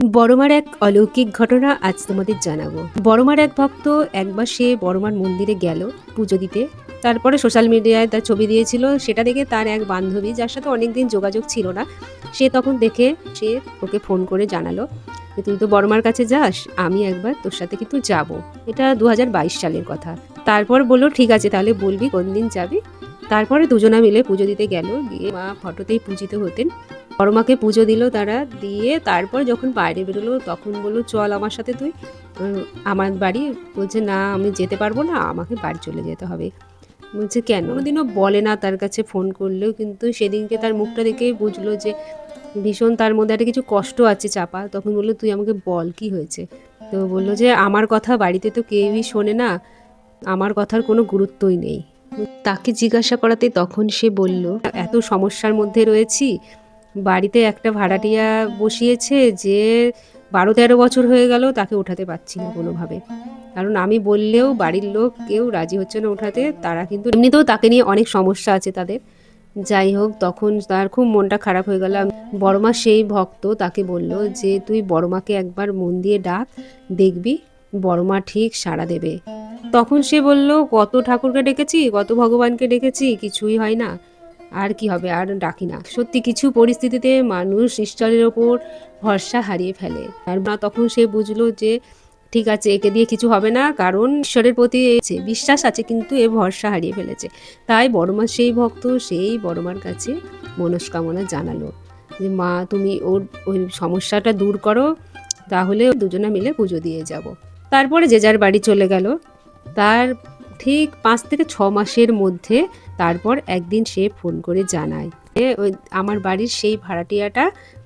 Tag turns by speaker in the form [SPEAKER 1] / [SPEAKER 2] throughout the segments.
[SPEAKER 1] বড়মার এক অলৌকিক ঘটনা আজ তোমাদের জানাবো। বড়মার এক ভক্ত একবার সে বড়মার মন্দিরে গেল পুজো দিতে। তারপরে সোশ্যাল মিডিয়ায় তার ছবি দিয়েছিল, সেটা দেখে তার এক বান্ধবী, যার সাথে অনেকদিন যোগাযোগ ছিল না, সে তখন দেখে সে ওকে ফোন করে জানালো যে তুই তো বড়মার কাছে যাস, আমি একবার তোর সাথে কিন্তু যাব। এটা 2022 সালের কথা। তারপর বললো ঠিক আছে, তাহলে বলবি কোন দিন যাবি। তারপরে দুজনা মিলে পুজো দিতে গেল, গিয়ে মা ফটোতেই পূজিত হতেন। বড়মাকে পুজো দিল তারা, দিয়ে তারপর যখন বাইরে বেরোলো তখন বললো চল আমার সাথে তুই আমার বাড়ি। বলছে না আমি যেতে পারবো না, আমাকে বাড়ি চলে যেতে হবে। বলছে কেন? কোনোদিনও বলে না তার কাছে ফোন করলেও, কিন্তু সেদিনকে তার মুখটা দেখেই বুঝলো যে ভীষণ তার মধ্যে একটা কিছু কষ্ট আছে চাপা। তখন বললো তুই আমাকে বল কি হয়েছে। তো বললো যে আমার কথা বাড়িতে তো কেউই শোনে না, আমার কথার কোনো গুরুত্বই নেই। তাকে জিজ্ঞাসা করাতে তখন সে বলল এত সমস্যার মধ্যে রয়েছি, বাড়িতে একটা ভাড়াটিয়া বসিয়েছে যে 12-13 বছর হয়ে গেল, তাকে ওঠাতে পারছি না কোনোভাবে। কারণ আমি বললেও বাড়ির লোক কেউ রাজি হচ্ছে না ওঠাতে, তারা কিন্তু এমনিতেও তাকে নিয়ে অনেক সমস্যা আছে তাদের। যাই হোক, তখন তার খুব মনটা খারাপ হয়ে গেল। বড়মা সেই ভক্ত তাকে বলল যে তুই বড়মাকে একবার মন দিয়ে ডাক, দেখবি বড়মা ঠিক সাড়া দেবে। তখন সে বলল কত ঠাকুরকে ডেকেছি, কত ভগবানকে ডেকেছি, কিছুই হয় না, আর কি হবে, আর ডাকি না। সত্যি কিছু পরিস্থিতিতে মানুষ ঈশ্বরের ওপর ভরসা হারিয়ে ফেলে। আর মা তখন সে বুঝলো যে ঠিক আছে, একে দিয়ে কিছু হবে না, কারণ ঈশ্বরের প্রতি বিশ্বাস আছে, কিন্তু এ ভরসা হারিয়ে ফেলেছে। তাই বড়মা সেই ভক্ত সেই বড়মার কাছে মনস্কামনা জানালো যে মা তুমি ওর ওই সমস্যাটা দূর করো, তাহলে দুজনা মিলে পুজো দিয়ে যাব। তারপরে যে যার বাড়ি চলে গেল। তার ঠিক 5 থেকে 6 মাসের মধ্যে তারপর একদিন সে ফোন করে জানায় যে ওই আমার বাড়ির সেই ভাড়াটিয়াটা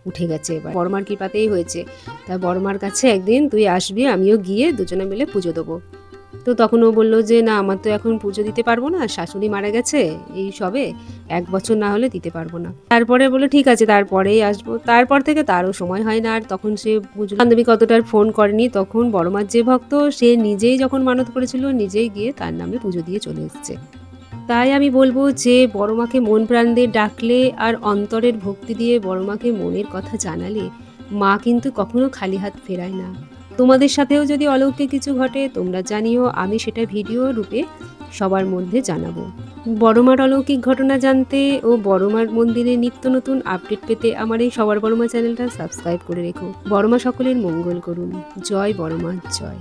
[SPEAKER 1] উঠে গেছে, এবার বড়মার কৃপাতেই হয়েছে। তা বড়মার কাছে একদিন তুই আসবি, আমিও গিয়ে দুজনে মিলে পুজো দেবো। তো তখন ও বললো যে না আমার তো এখন পুজো দিতে পারবো না, শাশুড়ি মারা গেছে এই সবে, 1 বছর না হলে দিতে পারবো না। তারপরে বললো ঠিক আছে তারপরেই আসবো। তারপর থেকে তারও সময় হয় না। আর তখন সে বুঝলো বান্ধবী কতটার ফোন করেনি। তখন বড়মার যে ভক্ত সে নিজেই যখন মানত করেছিল নিজেই গিয়ে তার নামে পুজো দিয়ে চলে এসেছে। তাই আমি বলবো যে বড়মাকে মন প্রাণ দিয়ে ডাকলে আর অন্তরের ভক্তি দিয়ে বড়মাকে মনের কথা জানালে মা কিন্তু কখনো খালি হাত ফেরায় না। তোমাদের সাথেও যদি অলৌকিক কিছু ঘটে তোমরা জানিও, আমি সেটা ভিডিও রূপে সবার মধ্যে জানাবো। বড়মার অলৌকিক ঘটনা জানতে ও বড়মার মন্দিরে নিত্য নতুন আপডেট পেতে আমার এই সবার বড়মা চ্যানেলটা সাবস্ক্রাইব করে রেখো। বড়মা সকলের মঙ্গল করুন। জয় বড়মা জয়।